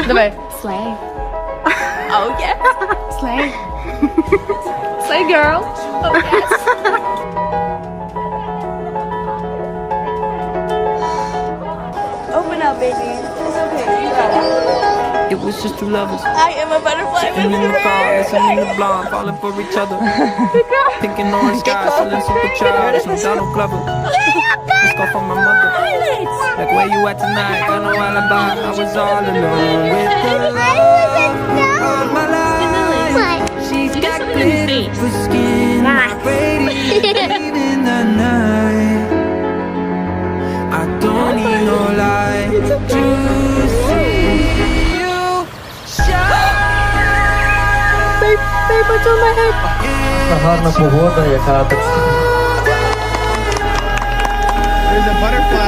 Давай. Slay. Oh, yes. Slay. Slay, girl. Oh, yes. Open up, baby. It's okay. You got it. It was just two lovers I am a butterfly sitting in the car, whisperer. listening to blonde, falling for each other. Pink and orange skies, feeling super childish. No Donald Glover. Let's go for my mother. Like where you at tonight? Got no alibi. I was all alone with the love of my life. She's got glitter for skin, radiating in the night. I don't need no light to see you shine. Babe, what's on my head? Гарна погода, яка так There's a butterfly